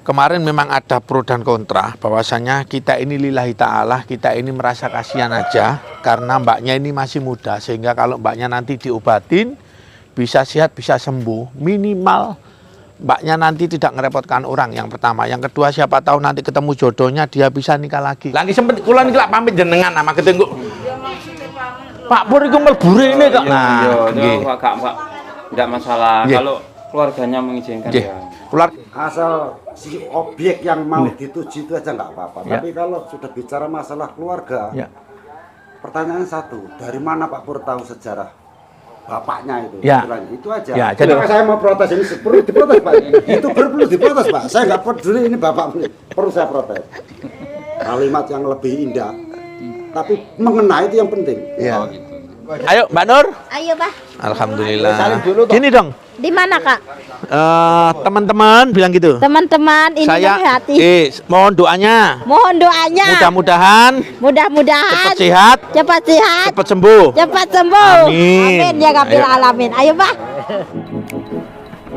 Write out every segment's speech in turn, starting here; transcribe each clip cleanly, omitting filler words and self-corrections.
Kemarin memang ada pro dan kontra, bahwasanya kita ini lillahi ta'ala, kita ini merasa kasihan aja karena mbaknya ini masih muda, sehingga kalau mbaknya nanti diobatin bisa sehat, bisa sembuh, minimal mbaknya nanti tidak ngerepotkan orang, yang pertama. Yang kedua, siapa tahu nanti ketemu jodohnya dia bisa nikah lagi. Lagi sempet kula niki lak pamit jenengan sama ketengku. Pak Pur iku melbure ini kok. Nah, Pak, enggak masalah kalau keluarganya mengizinkan ya. Asal si objek yang mau dituju itu aja nggak apa-apa. Tapi kalau sudah bicara masalah keluarga, pertanyaan satu, dari mana Pak Pur tahu sejarah bapaknya itu? Itu aja. Ya, jadi saya mau protes ini perlu diprotes Pak. Itu perlu diprotes Pak. Saya nggak peduli ini bapak perlu saya protes. Kalimat yang lebih indah, tapi mengena itu yang penting. Ya. Oh, gitu. Ayo Mbak Nur. Ayo Pak. Alhamdulillah. Gini dong. Di mana Kak? Teman-teman bilang gitu. Teman-teman ini saya hati. Mohon doanya. Mohon doanya. Mudah-mudahan cepat sehat. Cepat sembuh. Amin. Amin ya Rabbil alamin. Ayo Pak.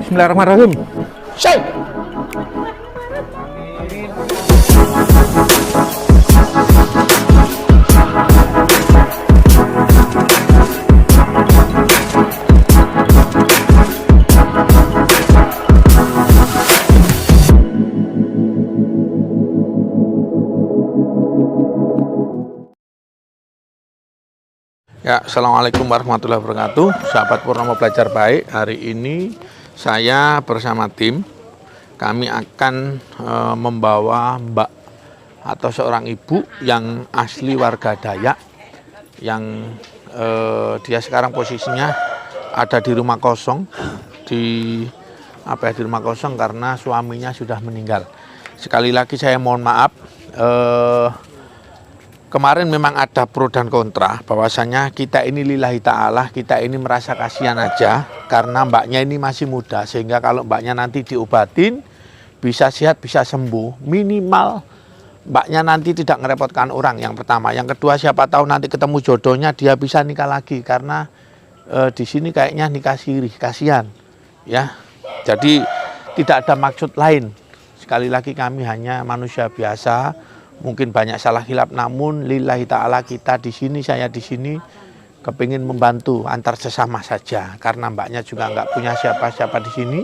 Bismillahirrahmanirrahim. Syai. Ya, assalamualaikum warahmatullahi wabarakatuh. Sahabat Purnomo Belajar Baik, hari ini saya bersama tim, kami akan membawa mbak atau seorang ibu yang asli warga Dayak, yang dia sekarang posisinya ada di rumah kosong, di rumah kosong karena suaminya sudah meninggal. Sekali lagi saya mohon maaf. Kemarin memang ada pro dan kontra, bahwasanya kita ini lillahi ta'ala, kita ini merasa kasihan aja karena mbaknya ini masih muda, sehingga kalau mbaknya nanti diobatin bisa sehat, bisa sembuh, minimal mbaknya nanti tidak ngerepotkan orang, yang pertama. Yang kedua, siapa tahu nanti ketemu jodohnya dia bisa nikah lagi, karena di sini kayaknya nikah sirih, kasihan ya. Jadi tidak ada maksud lain. Sekali lagi kami hanya manusia biasa. Mungkin banyak salah hilap, namun lillahi ta'ala kita di sini, saya di sini kepingin membantu antar sesama saja, karena mbaknya juga nggak punya siapa-siapa di sini.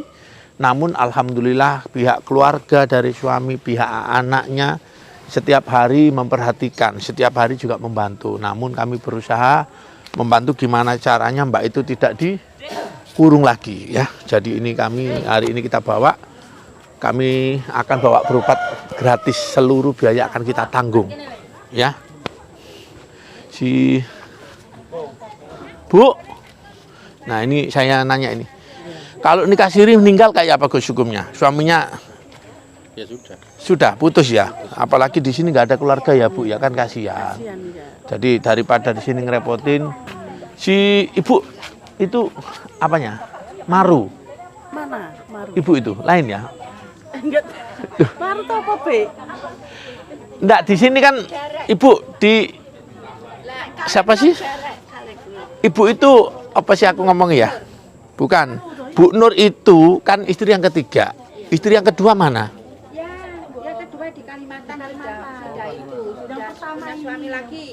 Namun alhamdulillah pihak keluarga dari suami, pihak anaknya setiap hari memperhatikan, setiap hari juga membantu. Namun kami berusaha membantu gimana caranya mbak itu tidak dikurung lagi ya. Jadi ini hari ini kita bawa. Kami akan bawa berobat gratis, seluruh biaya akan kita tanggung ya. Si Bu, nah ini saya nanya ini, kalau nikah siri meninggal kayak apa Gus hukumnya? Suaminya ya sudah putus ya, apalagi di sini nggak ada keluarga ya Bu ya, kan kasihan. Jadi daripada di sini ngerepotin si ibu itu apanya? Maru. Mana? Maru. Ibu itu lain ya? Enggak. Maru tau apa, Be? Enggak, di sini kan Ibu di siapa sih? Ibu itu apa sih aku ngomong ya? Bukan. Bu Nur itu kan istri yang ketiga. Istri yang kedua mana? Ya, yang kedua di Kalimantan. Sudah itu, sudah punya suami lagi.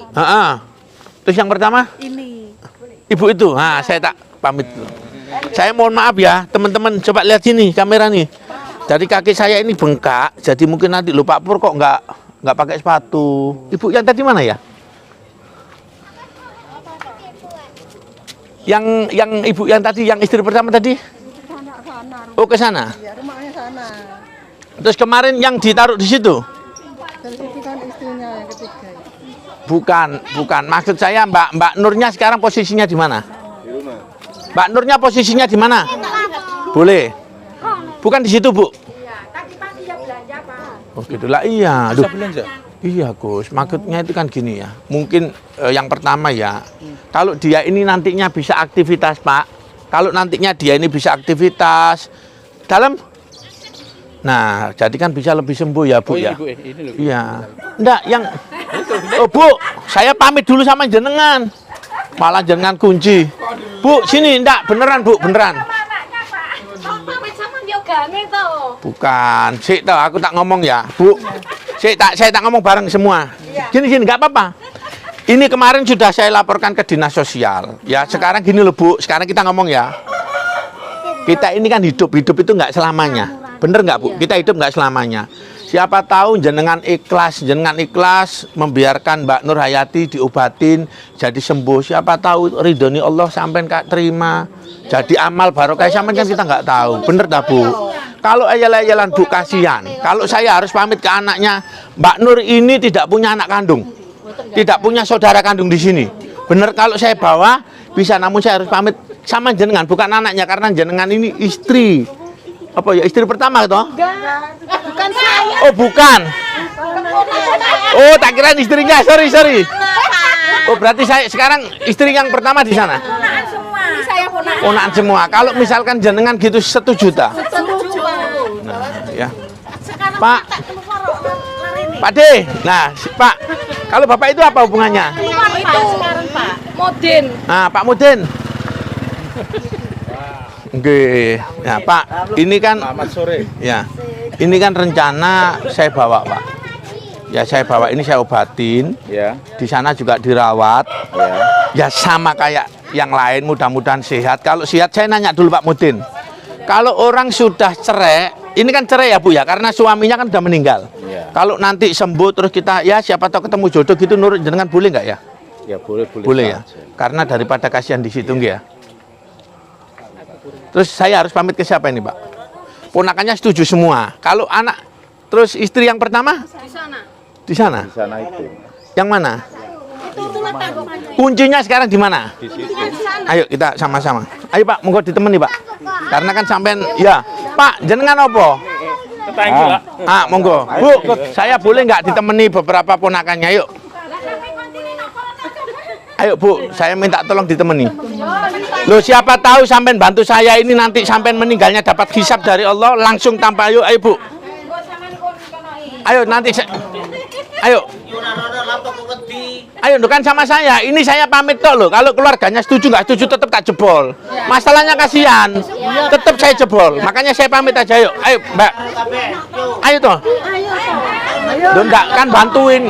Terus yang pertama? Ini. Ibu itu. Nah, saya tak pamit dulu. Saya mohon maaf ya, teman-teman, coba lihat sini kamera nih. Dari kaki saya ini bengkak, jadi mungkin nanti Pak Pur kok nggak pakai sepatu. Ibu yang tadi mana ya? Yang ibu yang tadi, yang istri pertama tadi? Oh, ke sana. Ya, rumahnya sana. Terus kemarin yang ditaruh di situ? Dan itu kan istrinya yang ketiga. Bukan. Maksud saya Mbak Nurnya sekarang posisinya di mana? Di rumah. Mbak Nurnya posisinya di mana? Boleh. Bukan di situ, Bu. Iya, tadi pagi ya belanja, Pak. Oh, gitulah. Iya. Aduh. Belanja? Iya, Gus. Maksudnya itu kan gini ya. Mungkin yang pertama ya, kalau dia ini nantinya bisa aktivitas, Pak. Kalau nantinya dia ini bisa aktivitas dalam, nah, jadi kan bisa lebih sembuh ya, Bu ya. Ini loh. Iya. Enggak, yang oh, Bu, saya pamit dulu sama jenengan. Malah jenengan kunci. Bu, sini enggak, beneran, Bu, beneran. Bukan. Sik toh, aku tak ngomong ya, Bu. Saya tak ngomong bareng semua. Gini nggak apa-apa. Ini kemarin sudah saya laporkan ke dinas sosial. Ya, sekarang gini loh, Bu. Sekarang kita ngomong ya. Kita ini kan hidup itu nggak selamanya. Bener nggak, Bu? Kita hidup nggak selamanya. Siapa tahu jenengan ikhlas membiarkan Mbak Nur Hayati diobatin jadi sembuh. Siapa tahu ridhoni Allah sampai Kak terima. Jadi amal barokah sampai kan kita nggak tahu. Bener dah, Bu? Kalau ayal-ayalan, Bu, kasihan. Kalau saya harus pamit ke anaknya, Mbak Nur ini tidak punya anak kandung. Tidak punya saudara kandung di sini. Bener kalau saya bawa bisa, namun saya harus pamit sama jenengan, bukan anaknya, karena jenengan ini istri. Apa ya, istri pertama toh? Bukan saya. Oh, bukan. Oh, tak kirain istrinya. Sorry. Oh, berarti saya sekarang istri yang pertama di sana. Ponakan semua. Ini saya ponakan. Ponakan semua. Kalau misalkan jenengan gitu setuju tak? Setuju. Nah, ya. Sekarang Pak. tak keluar ini. Pak D. Nah, Pak. Kalau Bapak itu apa hubungannya? Itu sekarang Pak. Modin. Nah, Pak Mudin. Oke. Nah, Pak, ini kan Selamat sore. ya. Ini kan rencana saya bawa, Pak. Ya, saya bawa ini, saya obatin. Ya. Di sana juga dirawat. Ya. Ya sama kayak yang lain, mudah-mudahan sehat. Kalau sehat, saya nanya dulu Pak Mudin. Kalau orang sudah cerai, ini kan cerai ya, Bu ya, karena suaminya kan sudah meninggal. Ya. Kalau nanti sembuh terus kita, ya siapa tahu ketemu jodoh gitu, nurut jenengan boleh nggak ya? Ya boleh Boleh ya. saja. Karena daripada kasihan di situ nggih ya. Terus saya harus pamit ke siapa ini, Pak? Ponakannya setuju semua. Kalau anak, terus istri yang pertama? Di sana. Di sana. Di sana itu. Yang mana? Itu letak rumahnya. Kuncinya sekarang di mana? Di situ. Ayo kita sama-sama. Ayo Pak, monggo ditemani Pak. Karena kan sampean, ya Pak, jenengan apa? Monggo. Bu, saya boleh nggak ditemani beberapa ponakannya? Ayo. Ayo Bu, saya minta tolong ditemani. Loh, siapa tahu sampean bantu saya ini nanti sampean meninggalnya dapat hisab dari Allah langsung tanpa ayo Bu. Ayo nanti ayo. Ayo kan sama saya. Ini saya pamit toh loh. Kalau keluarganya setuju nggak setuju tetap tak jebol. Masalahnya kasihan. Tetap saya jebol. Makanya saya pamit aja. Ayo Mbak. Ayo toh. Loh, enggak kan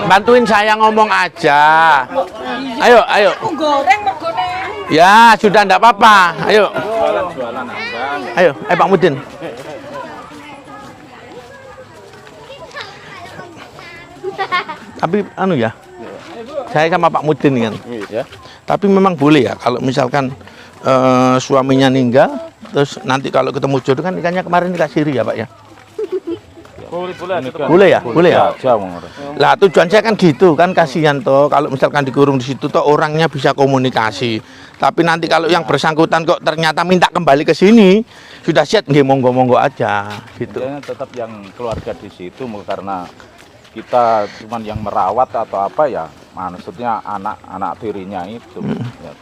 bantuin saya ngomong aja. Ayo. Ya sudah enggak apa-apa. Ayo. Ayo Pak Mudin. Tapi anu ya, saya sama Pak Mudin kan. Ya. Tapi memang boleh ya kalau misalkan suaminya meninggal, terus nanti kalau ketemu jodoh kan nikahnya kemarin nikah siri ya Pak ya. Boleh ya, boleh ya. Lah tujuan saya kan gitu kan, kasihan toh kalau misalkan dikurung di situ toh orangnya bisa komunikasi. Tapi nanti kalau yang bersangkutan kok ternyata minta kembali ke sini, sudah siap nggih monggo-monggo aja gitu. Tetap yang keluarga di situ karena kita cuman yang merawat atau apa ya, maksudnya anak tirinya itu. Ya.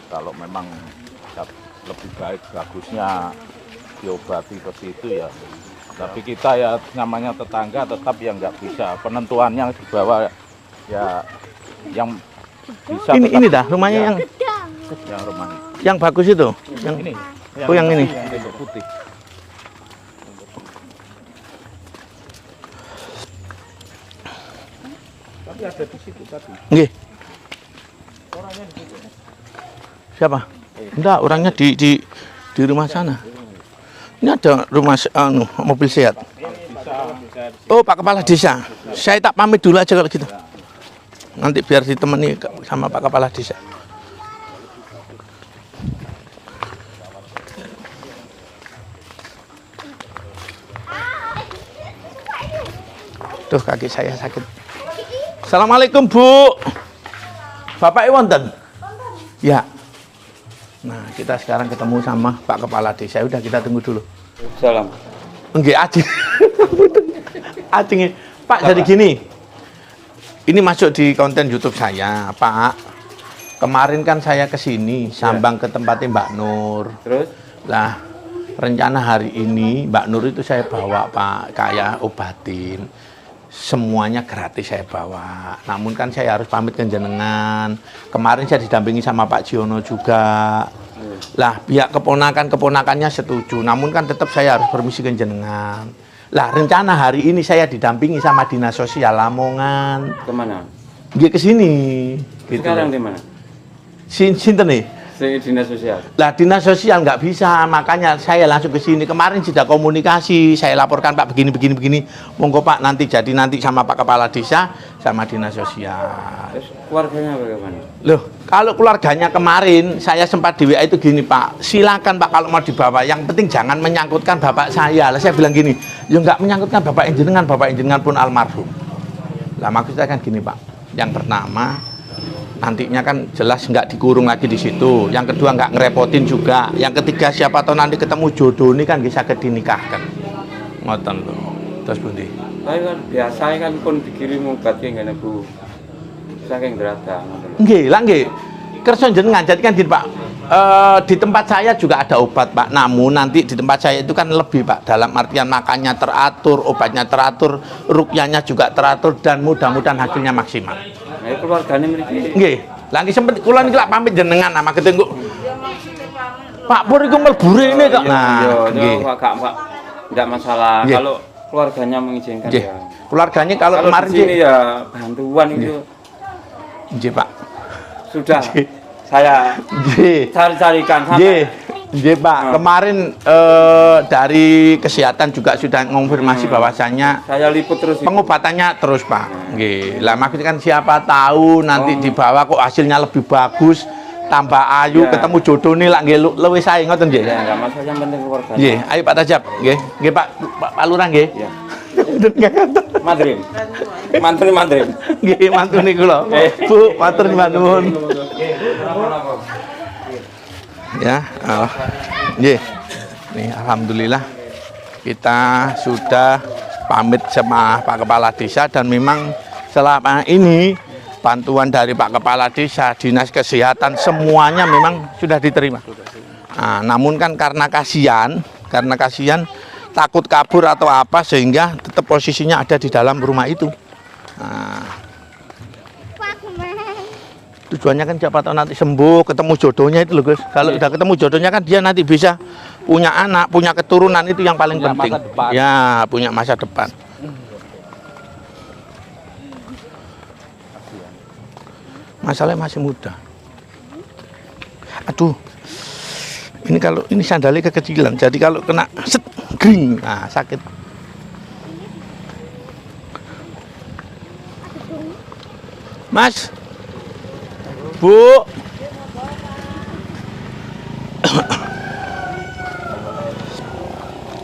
Kalau memang lebih baik bagusnya diobati ke situ ya. Tapi kita ya namanya tetangga tetap yang nggak bisa. Penentuannya di bawah ya yang bisa. Ini dah rumahnya yang rumah yang bagus itu. Yang ini. Yang ini. Yang putih. Tapi ada di situ tadi. Nggih. Siapa? Enggak, orangnya di rumah sana. Ini ada rumah mobil sehat. Oh, Pak Kepala Desa. Saya tak pamit dulu aja kalau gitu. Nanti biar ditemani sama Pak Kepala Desa. Tuh, kaki saya sakit. Assalamualaikum, Bu. Bapak wonten? Ya. Nah, kita sekarang ketemu sama Pak Kepala Desa. Udah kita tunggu dulu. Salam. Enggak, Acing. Acing. Pak, jadi gini. Ini masuk di konten YouTube saya, Pak. Kemarin kan saya ke sini, sambang ke tempatnya Mbak Nur. Terus? Lah, rencana hari ini Mbak Nur itu saya bawa, Pak, kayak obatin. Semuanya gratis saya bawa. Namun kan saya harus pamit ke jenengan. Kemarin saya didampingi sama Pak Jiono juga. Lah pihak keponakannya setuju, namun kan tetap saya harus permisi ke jenengan. Lah rencana hari ini saya didampingi sama Dinas Sosial Lamongan. Kemana? Dia ke sini. Gitu. Sekarang di mana? Sinten nih? Dinas Sosial. Lah Dinas Sosial nggak bisa, makanya saya langsung ke sini. Kemarin sudah komunikasi, saya laporkan Pak begini. Monggo Pak nanti sama Pak Kepala Desa sama Dinas Sosial. Terus keluarganya bagaimana? Loh, kalau keluarganya kemarin saya sempat di WA itu gini Pak, silakan Pak kalau mau dibawa, yang penting jangan menyangkutkan bapak saya. Lah saya bilang gini, ya nggak menyangkutkan bapak jenengan pun almarhum. Lah maksud saya kan gini Pak, yang pertama nantinya kan jelas nggak dikurung lagi di situ. Yang kedua nggak ngerepotin juga. Yang ketiga siapa tahu nanti ketemu jodoh ini kan bisa dinikahkan. Ngoten lho. Terus pundi? Saya kan biasa kan pun dikirim obat ki ngene Bu. Saking derata ngoten. Nggih, lah nggih. Kersa jenengan jadi kan gini Pak. Di tempat saya juga ada obat Pak. Namun nanti di tempat saya itu kan lebih Pak. Dalam artian makannya teratur, obatnya teratur, rukyahnya juga teratur dan mudah-mudahan hasilnya maksimal. Nah, keluargane mriki. Nggih. Lah nggih sempet kula niki lak pamit jenengan sama ketengku. Pak Pur iku mlebu rene kok. Nah, nggih. Pak, enggak masalah. Nggih. Kalau keluarganya mengizinkan Nggih. ya. Keluarganya kalau kemarin di sini ya bantuan itu. Nggih, Pak. Sudah Nggih. saya Nggih. cari-carikan Nggih. Nggih, Pak. Kemarin dari kesehatan juga sudah mengonfirmasi bahwasannya saya liput terus. Pengobatannya terus, Pak. Nggih. Lah maksudnya kan siapa tahu nanti dibawa kok hasilnya lebih bagus, tambah ayu, ketemu jodoh nih lah nggih luwih sae ngoten nggih. Ya, enggak masalah yang penting keluarga. Nggih, ayo Pak Tajab, nggih. Nggih, Pak Lurah nggih. Ya. Madrim. Nggih, mantu niku lho. Bu, matur nuwun. Ya, nggih. Nih alhamdulillah kita sudah pamit sama Pak Kepala Desa dan memang selama ini bantuan dari Pak Kepala Desa, Dinas Kesehatan semuanya memang sudah diterima. Nah, namun kan karena kasihan takut kabur atau apa sehingga tetap posisinya ada di dalam rumah itu. Nah, tujuannya kan siapa tahu nanti sembuh, ketemu jodohnya itu loh guys. Kalau udah ketemu jodohnya kan dia nanti bisa punya anak, punya keturunan, itu yang paling penting. Ya, punya masa depan. Masalahnya masih muda. Aduh. Ini kalau ini sandalnya kekecilan, jadi kalau kena set gring, nah sakit. Mas, Bu,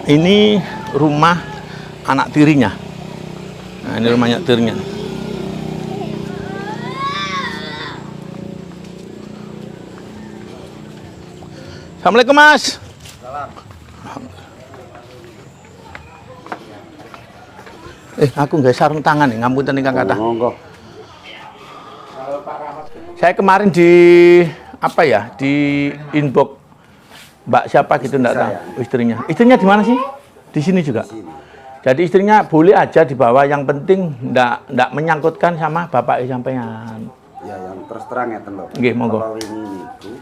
ini rumah anak tirinya. Nah, ini rumah anak tirinya. Assalamualaikum Mas. Aku nggak sarung tangan nih, ngapunten ingkang kathah. Saya kemarin di apa ya, di inbox Mbak siapa gitu enggak tahu, istrinya. Istrinya di mana sih? Di sini juga. Jadi istrinya boleh aja dibawa, yang penting enggak menyangkutkan sama bapak sampean. Ya yang terus terang ya tentu. Nggih, monggo. Kalau ini itu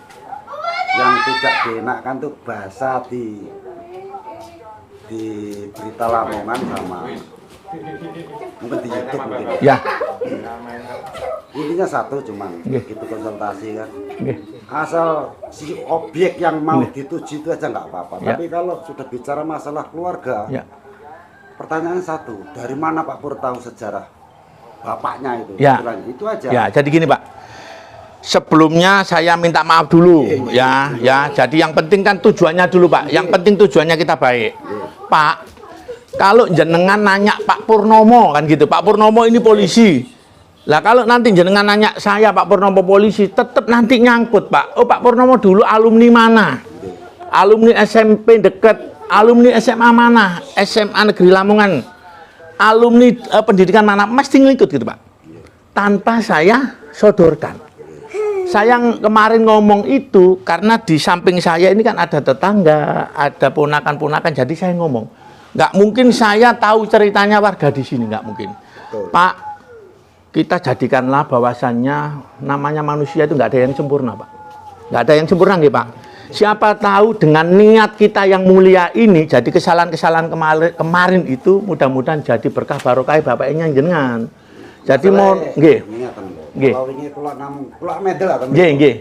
yang tidak dienakkan tuh bahasa di berita Lamongan sama mungkin di YouTube mungkin. Ya. Intinya satu cuman gitu konsultasi kan. Nggih. Asal si objek yang mau dituju itu aja nggak apa-apa. Ya. Tapi kalau sudah bicara masalah keluarga, Ya. pertanyaan satu, dari mana Pak Pur tahu sejarah bapaknya itu? Ya. Itu aja. Ya, jadi gini Pak. Sebelumnya saya minta maaf dulu, ya. Jadi yang penting kan tujuannya dulu Pak. Yang penting tujuannya kita baik, Pak. Kalau jenengan nanya Pak Purnomo kan gitu, Pak Purnomo ini polisi. Lah kalau nanti jenengan nanya saya Pak Purnomo polisi, tetap nanti nyangkut Pak. Oh Pak Purnomo dulu alumni mana? Alumni SMP dekat, alumni SMA mana? SMA Negeri Lamongan. Alumni pendidikan mana? Mesti ngikut gitu Pak. Tanpa saya sodorkan. Saya kemarin ngomong itu karena di samping saya ini kan ada tetangga, ada ponakan-ponakan, jadi saya ngomong. Nggak mungkin saya tahu ceritanya warga di sini, nggak mungkin. Pak, kita jadikanlah bahwasannya namanya manusia itu nggak ada yang sempurna, Pak. Nggak ada yang sempurna, nggih, Pak. Siapa tahu dengan niat kita yang mulia ini, jadi kesalahan-kesalahan kemarin itu mudah-mudahan jadi berkah barokah bapaknya jenengan. Jadi mau nggih. Nggih. Kalau ini kula medel atau Nggih, nggih.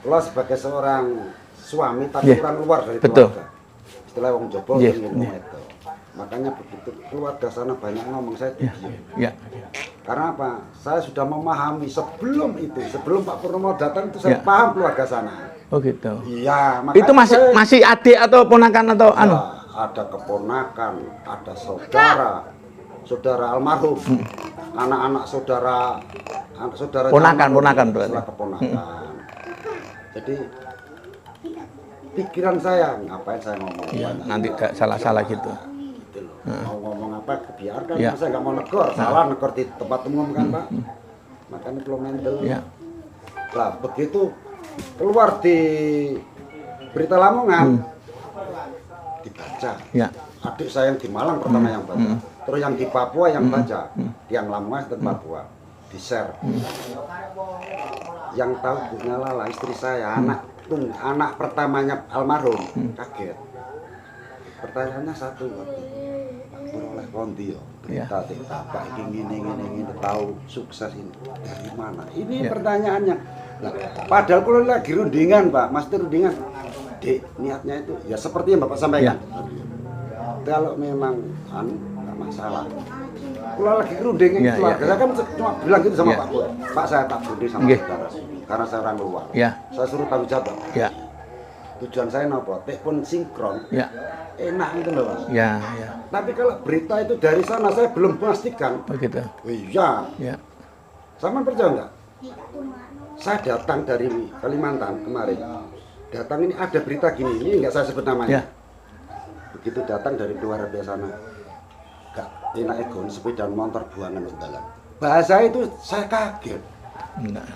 Kula sebagai seorang suami tapi kurang luar dari betul. keluarga. Istilah wong jopo ingin medel. Makanya begitu keluarga sana banyak ngomong saya diam. Ya. Karena apa? Saya sudah memahami sebelum Pak Purnomo datang itu saya paham keluarga sana. Oh gitu. Iya, itu masih adik atau ponakan atau anu? Ada keponakan, ada saudara almarhum, anak-anak saudara ponakan berarti. Keponakan. Jadi pikiran saya ngapain saya ngomong? Ya, nanti gak salah-salah gitu. Mau ngomong apa biarkan, saya nggak mau negor, salah negor di tempat umum kan Pak. Makanya belum mental. Lah begitu keluar di berita Lamongan dibaca. Adik saya yang di Malang pertama yang baca, terus yang di Papua yang baca, yang Lamongan dan Papua di share. Yang tahu Bu Nyalala istri saya, anak pertamanya almarhum, kaget. Pertanyaannya satu waktu beroleh kondi berita bapak ini tahu sukses ini dari mana? Ini pertanyaannya. Nah, padahal kalau lagi rundingan Pak, Mas rundingan, Dek, niatnya itu ya seperti yang Bapak sampaikan. Kalau memang nggak masalah. Kalau lagi rundingan keluarga, saya kan cuma bilang gitu sama Pak saya tak budi sama saudara, karena saya orang luar. Saya suruh tanggung jawab. Tujuan saya nopo, teh pun sinkron. Enak itu loh Mas. Tapi kalau berita itu dari sana saya belum pastikan. Begitu. Iya. Sama percaya enggak? Saya datang dari Kalimantan kemarin. Datang ini ada berita gini, ini enggak saya sebut namanya. Begitu datang dari luar biasa sana. Enggak enak egon sepeda motor buangan dalam. Bahasa itu saya kaget. Enggak.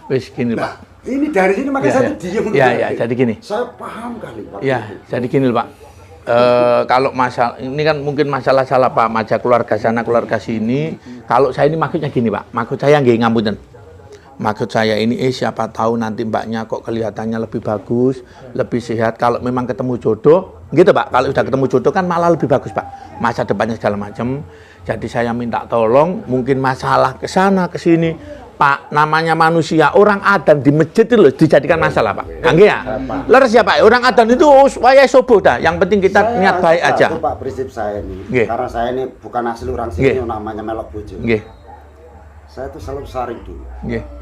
Wis gini Pak. Ini dari sini makanya saya diam. Jadi gini. Saya paham kali Pak. Jadi gini Pak. Kalau masalah ini kan mungkin masalah salah Pak Maja keluarga sana keluarga sini. Kalau saya ini maksudnya gini Pak. Maksud saya nggih ngapunten. Maksud saya ini siapa tahu nanti mbaknya kok kelihatannya lebih bagus, lebih sehat kalau memang ketemu jodoh. Gitu Pak. Kalau udah ketemu jodoh kan malah lebih bagus Pak. Masa depannya segala macam. Jadi saya minta tolong mungkin masalah ke sana ke sini Pak, namanya manusia, orang adzan di masjid itu loh dijadikan masalah Pak. Kangge ya? Leres ya Pak, orang adzan itu supaya sobo dah. Yang penting kita niat baik aja. Itu Pak prinsip saya ini. Karena saya ini bukan asli orang sini, namanya melok bojo. Saya itu selalu saring dulu.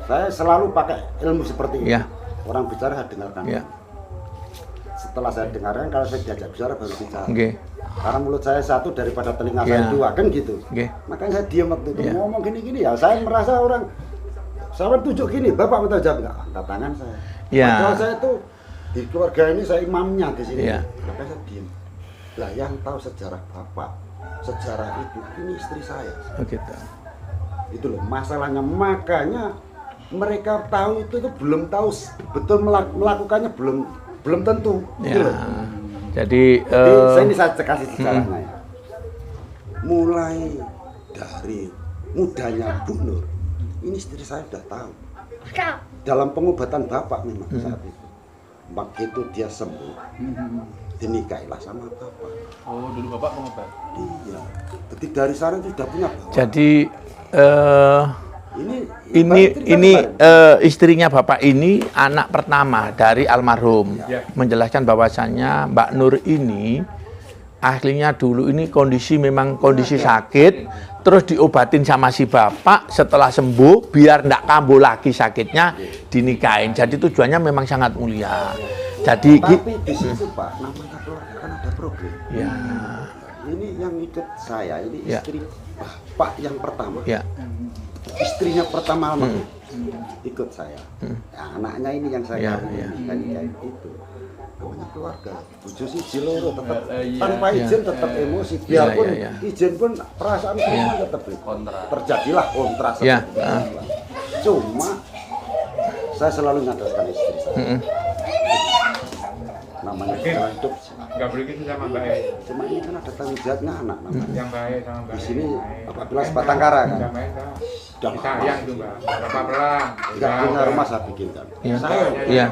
Saya selalu pakai ilmu seperti ini. Orang bicara saya dengarkan. Setelah saya dengarkan, kalau saya diajak bicara baru bicara. Karena mulut saya satu daripada telinga saya dua, kan gitu. Makanya saya diam waktu itu. Ngomong gini-gini ya, saya merasa orang saya tunjuk gini, Bapak minta jawab enggak? Angkat tangan saya. Padahal saya itu di keluarga ini saya imamnya di sini. Makanya saya diam. Lah yang tahu sejarah Bapak, sejarah Ibu, ini istri saya. Gitu. Itu loh masalahnya. Makanya mereka tahu itu belum tahu betul melakukannya belum tentu. Gitu loh. Jadi saya kasih sejarahnya ya. Mulai dari mudanya Bu Nur, ini istri saya sudah tahu. Dalam pengobatan Bapak memang saat itu. Begitu dia sembuh, dinikahilah sama Bapak. Oh, dulu Bapak pengobat? Iya. Jadi dari sana itu sudah punya Bapak. Jadi ini istrinya Bapak ini anak pertama dari almarhum. Menjelaskan bahwasannya Mbak Nur ini aslinya dulu ini memang kondisi sakit, terus diobatin sama si bapak, setelah sembuh biar ndak kambuh lagi sakitnya dinikahin. Jadi tujuannya memang sangat mulia. Jadi tapi di situ Pak, namanya keluarga kan ada problem. Ini yang ikut saya, ini istri Bapak yang pertama. Istrinya pertama ikut saya. Anaknya ini yang saya nikahin itu. Namanya keluarga, bojo siji loro tetap tanpa izin tetap emosi, biarpun izin pun perasaan semua tetap terjadilah kontra seperti itu. Cuma saya selalu menyadarkan istri saya. Namanya jalan hidup nggak boleh gitu sama Mbak E. Cuma ini kan ada tanggung jawabnya anak namanya. Yang baik sama Mbak E. Di sini apabila sebatang kara kan. Sayang itu Mbak. Berapa pelan? Enggak punya rumah saya bikinkan. Saya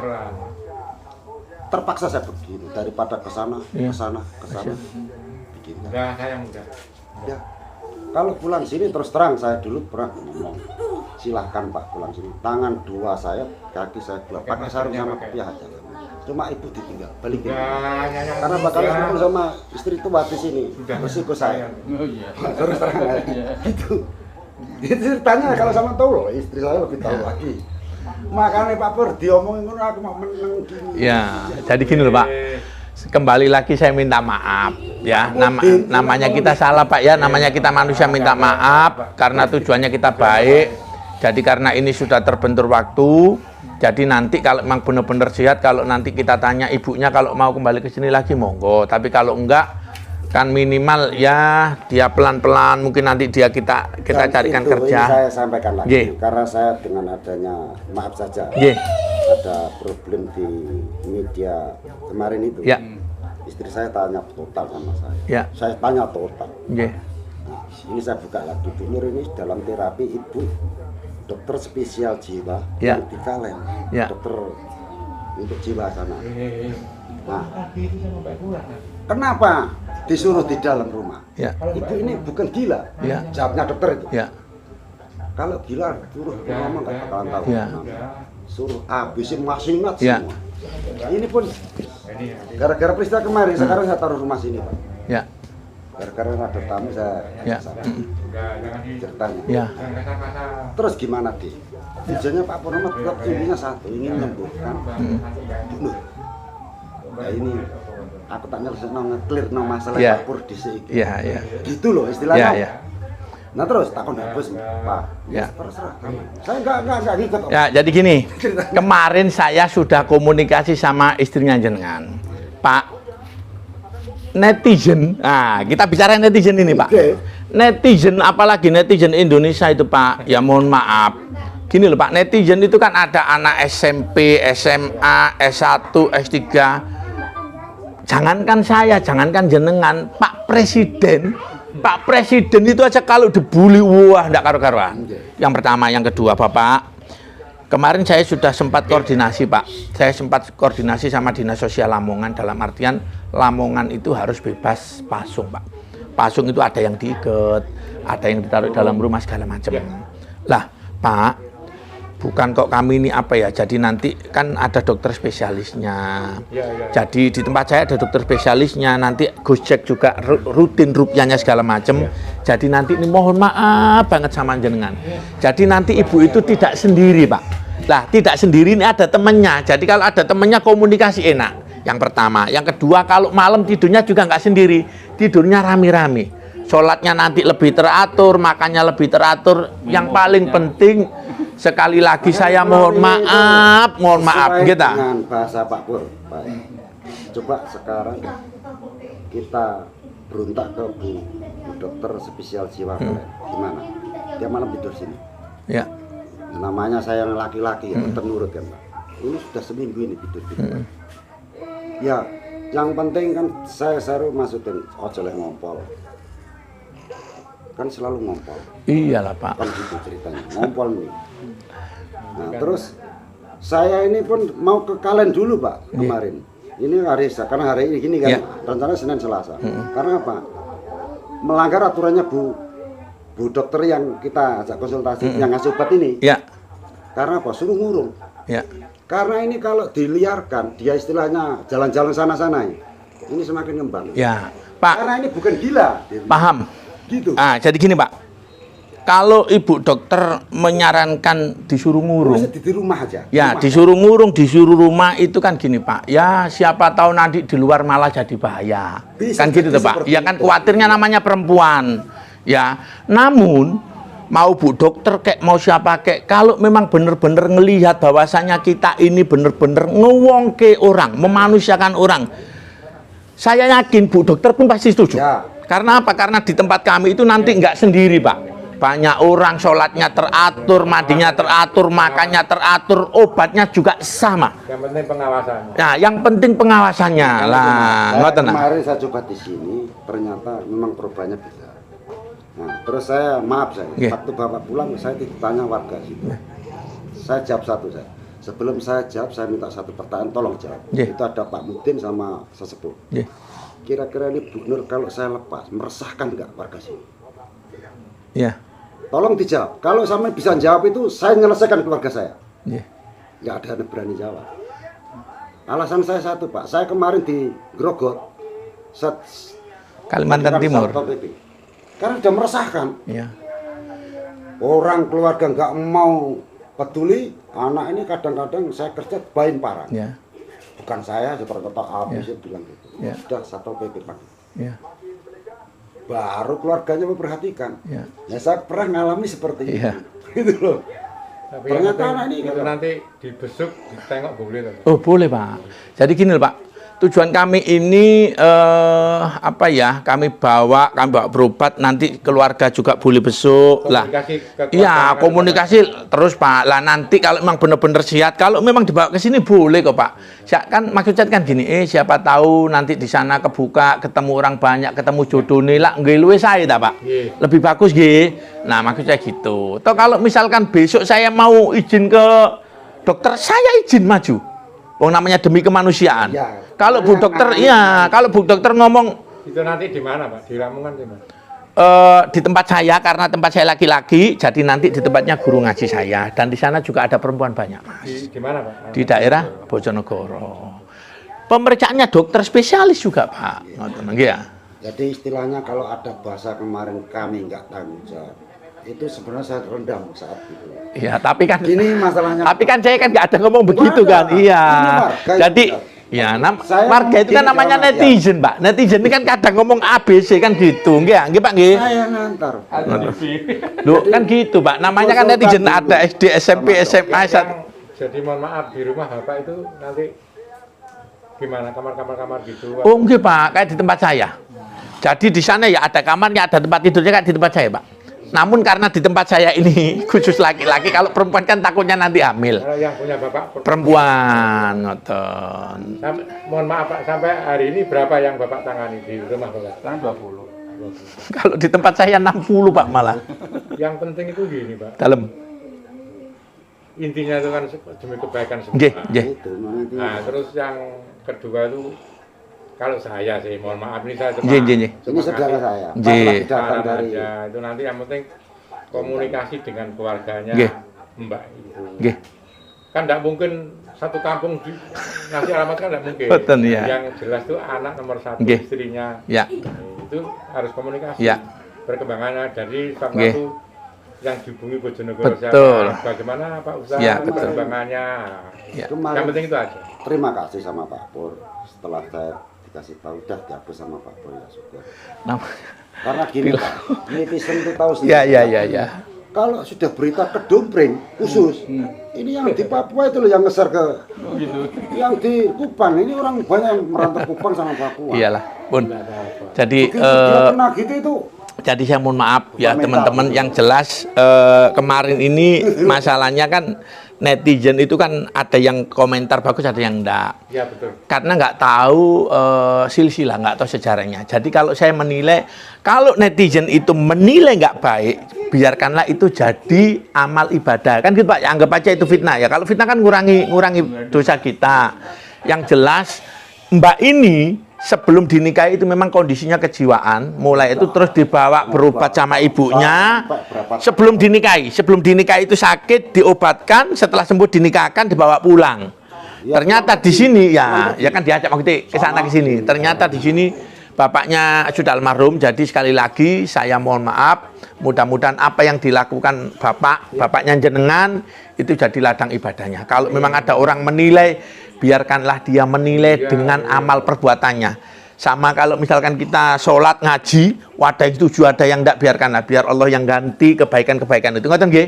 terpaksa saya begitu daripada ke sana, ke sana, ke sana. Begitu. Udah sayang udah. Ya. Kalau pulang sini terus terang saya dulu pernah ngomong, silahkan Pak pulang sini. Tangan dua saya, kaki saya dua, pakai sarung sama kopiah aja. Cuma ibu ditinggal, balikin. Karena bakal ketemu sama istri tua di sini, resiko saya. Terus terang gitu. Itu ceritanya kalau sama tahu loh, istri saya lebih tahu lagi. Makanya Pak Pur diomongin ngono aku mau menang gini. Ya, jadi gini loh Pak. Kembali lagi saya minta maaf ya. Namanya kita salah Pak ya, namanya kita manusia minta maaf karena tujuannya kita baik. Jadi karena ini sudah terbentur waktu, jadi nanti kalau memang benar-benar sehat, kalau nanti kita tanya ibunya kalau mau kembali ke sini lagi monggo. Tapi kalau enggak kan minimal ya dia pelan-pelan mungkin nanti dia kita carikan kerja. Ini saya sampaikan lagi karena saya dengan adanya maaf saja ada problem di media kemarin itu. Istri saya tanya total sama saya. Saya tanya total. Nah, ini saya buka lagi. Bu Nur ini dalam terapi ibu dokter spesial jiwa yang di Kalen, dokter untuk jiwa sana. Nah, kenapa disuruh di dalam rumah? Ibu ini bukan gila. Jawabnya dokter itu. Kalau gila suruh ngomong nggak bakalan tahu. Suruh habisin masih ingat semua. Ini pun gara-gara peristiwa kemarin, sekarang saya taruh rumah sini Pak. Gara-gara ada tamu saya ceritanya. Terus gimana Di? Tujuannya Pak Purnomo tetap intinya satu, ingin menyembuhkan Bu Nur. Nah ini aku tak nge-clear no masalah Pak Pur di sini. Gitu loh istilahnya. Nah terus takon bos Pak. Terserah. Saya enggak ngikut. Ya, jadi gini. Kemarin saya sudah komunikasi sama istrinya jenengan. Pak, netizen. Nah, kita bicara netizen ini, Pak. Netizen apalagi netizen Indonesia itu, Pak. Ya mohon maaf. Gini loh, Pak. Netizen itu kan ada anak SMP, SMA, S1, S3. Jangankan saya, jangankan jenengan, Pak Presiden. Pak Presiden itu aja kalau dibully, wah enggak karu-karuan. Yang pertama, yang kedua, Bapak. Kemarin saya sudah sempat koordinasi, Pak. Saya sempat koordinasi sama Dinas Sosial Lamongan dalam artian Lamongan itu harus bebas pasung, Pak. Pasung itu ada yang diikat, ada yang ditaruh dalam rumah segala macam. Lah, Pak, bukan kok kami ini apa ya, jadi nanti kan ada dokter spesialisnya. Jadi di tempat saya ada dokter spesialisnya, nanti Gojek juga rutin rupiahnya segala macam. Jadi nanti ini mohon maaf banget sama jenengan. Jadi nanti ibu itu tidak sendiri, Pak. Lah, tidak sendiri ini ada temennya. Jadi kalau ada temennya komunikasi enak. Yang pertama, yang kedua kalau malam tidurnya juga nggak sendiri, tidurnya rame-rame. Sholatnya nanti lebih teratur, makannya lebih teratur. Yang paling penting sekali lagi saya mohon maaf kita. Dengan bahasa Pak Pur, Pak. Coba sekarang kita berontak ke Bu dokter spesial jiwa gimana? Dia malam tidur sini. Ya. Namanya saya yang laki-laki ya, nurut kan Pak. Ini sudah seminggu ini tidur. Ya, yang penting kan saya selalu masukin ojo leh ngompol. Kan selalu ngompol. Iyalah Pak. Kan gitu ceritanya, ngompol nih. Nah terus saya ini pun mau ke Kalen dulu Pak kemarin. Ini hari karena hari ini gini kan, rencana Senin Selasa. Karena apa? Melanggar aturannya Bu dokter yang kita ajak konsultasi, yang ngasih obat ini. Karena apa? Suruh ngurung. Karena ini kalau diliarkan, dia istilahnya jalan-jalan sana-sana. Ini semakin ngembang. Pak. Karena ini bukan gila. Paham. Gitu. Jadi gini Pak, kalau ibu dokter menyarankan disuruh ngurung, di rumah aja. Disuruh ngurung, disuruh rumah itu kan gini Pak. Ya siapa tahu nanti di luar malah jadi bahaya. Kan gitu tuh Pak. Ya kan khawatirnya namanya perempuan. Ya, namun mau bu dokter kek mau siapa kek, kalau memang benar-benar ngelihat bahwasanya kita ini benar-benar ngewongke orang, memanusiakan orang, saya yakin bu dokter pun pasti setuju. Karena apa? Karena di tempat kami itu nanti nggak sendiri Pak. Banyak orang sholatnya teratur, mandinya teratur, makannya teratur, obatnya juga sama. Yang penting pengawasannya. Nah, yang penting pengawasannya lah. Kemarin saya coba di sini, ternyata memang perubahannya bisa. Nah, terus saya maaf waktu Bapak pulang saya ditanya warga situ. Saya jawab satu Sebelum saya jawab, saya minta satu pertanyaan, tolong jawab. Yeah. Itu ada Pak Mudin sama sesepuh. Yeah. Kira-kira ini Bu Nur kalau saya lepas, meresahkan nggak warga sini? Ya. Tolong dijawab. Kalau sampai bisa jawab itu, saya menyelesaikan keluarga saya. Yeah. Nggak ada yang berani jawab. Alasan saya satu, Pak. Saya kemarin di Grogot, Kalimantan Timur. Karena sudah meresahkan. Ya. Orang keluarga nggak mau peduli, anak ini kadang-kadang saya kerja bayin parah. Ya. Bukan saya, seperti Pak Abis bilang gitu. Ya. Sudah Satpol PP Pak. Ya. Baru keluarganya memperhatikan. Ya. Ya saya pernah ngalami seperti Iya. itu. Gitu loh. Tapi Ternyata yang anak ini itu gitu. nanti dibesuk, ditengok boleh tak? Oh boleh Pak. Jadi gini loh Pak, tujuan kami ini apa ya? Kami bawa berobat, nanti keluarga juga boleh besok lah. Komunikasi ke Iya keluarga komunikasi terus Pak. Lah nanti kalau memang benar-benar sehat, kalau memang dibawa ke sini boleh kok Pak. Kan maksudnya kan gini, siapa tahu nanti di sana kebuka, ketemu orang banyak, ketemu jodoh nih lah, nggak luwe saya tak Pak. Iya. Lebih bagus nggih. Nah maksudnya gitu. Atau kalau misalkan besok saya mau izin ke dokter, saya izin maju. Oh namanya demi kemanusiaan. Ya. Kalau Bu Dokter, iya, kalau Bu Dokter ngomong Itu nanti di mana Pak? Di Lamongan di mana? di tempat saya, karena tempat saya laki-laki, jadi nanti di tempatnya guru ngaji saya, dan di sana juga ada perempuan banyak Mas. Di mana Pak? Di daerah Bojonegoro. Pemeriksaannya dokter spesialis juga Pak. Ngoten nggih ya. Jadi istilahnya kalau ada bahasa kemarin kami nggak tanggung jawab, itu sebenarnya saya rendam saat itu. Iya, tapi kan Ini masalahnya. tapi kan saya kan nggak ada ngomong begitu Warga. kan. Iya. Ini warga Jadi juga. ya Saya warga itu kan mungkin namanya kalau- netizen, Pak. Netizen ini kan kadang ngomong ABC kan gitu. Nggih Pak nggih. Saya ngantar. Loh, kan gitu, Pak. Namanya kan netizen ada SD, SMP, SMA, Jadi mohon maaf di rumah Bapak itu nanti gimana kamar gitu? Oh, nggih, Pak. Kayak di tempat saya. Jadi di sana ya ada kamarnya, ada tempat tidurnya kayak di tempat saya, Pak. Namun karena di tempat saya ini khusus laki-laki, kalau perempuan kan takutnya nanti hamil. Kalau yang punya Bapak Perempuan, ngoten. mohon maaf Pak, sampai hari ini berapa yang Bapak tangani di rumah Bapak? Sekarang 20. Kalau di tempat saya 60, Pak, malah. Yang penting itu gini Pak, Dalam. intinya itu kan demi kebaikan semua. Nggih, nggih. Itu nanti. Nah terus yang kedua itu kalau saya sih mohon maaf ini saya cuma Nggih, nggih, nggih. Ini saudara saya. Nggih. Masalah datang saran dari aja. Itu nanti yang penting komunikasi dengan keluarganya Nggih. Mbak itu. Nggih. Kan tidak mungkin satu kampung ngasih alamat kan tidak mungkin. Betul, ya. Yang jelas itu anak nomor satu, Nggih. istrinya. Ya. Itu harus komunikasi. Ya. Perkembangannya dari salah Nggih. satu yang dihubungi Bojonegoro Betul. siapa, bagaimana Pak usaha Ya, betul. perkembangannya. Ya. kemarin. Yang penting itu aja. Terima kasih sama Pak Pur. Setelah saya dikasih tahu, udah dihapus sama Pak Pur ya syukur. Karena gini Pak, netizen itu tahu sendiri. Ya. Kalau sudah berita kedompreng khusus, ini yang di Papua itu loh yang ngeser ke, yang di Kupang ini orang banyak yang merantau Kupang sama Papua. Iyalah, Bun. Jadi Begitu dia kena gitu itu. Jadi saya mohon maaf ya Mental. teman-teman, yang jelas kemarin ini masalahnya kan netizen itu kan ada yang komentar bagus, ada yang enggak. Ya betul. Karena nggak tahu silsilah, nggak tahu sejarahnya. Jadi kalau saya menilai, kalau netizen itu menilai nggak baik, biarkanlah itu jadi amal ibadah. Kan gitu Pak, anggap aja itu fitnah ya. Kalau fitnah kan ngurangi dosa kita. Yang jelas Mbak ini sebelum dinikahi itu memang kondisinya kejiwaan, mulai itu terus dibawa berobat sama ibunya. Sebelum dinikahi itu sakit, diobatkan, setelah sembuh dinikahkan, dibawa pulang. Ternyata di sini ya kan diajak waktu ke sana ke sini. Ternyata di sini bapaknya sudah almarhum. Jadi sekali lagi saya mohon maaf, mudah-mudahan apa yang dilakukan bapaknya jenengan itu jadi ladang ibadahnya. Kalau memang ada orang menilai, biarkanlah dia menilai dengan amal perbuatannya. Sama kalau misalkan kita sholat ngaji, wadah yang setuju, ada yang enggak, biarkanlah, biar Allah yang ganti kebaikan-kebaikan itu. Ngoten nggih?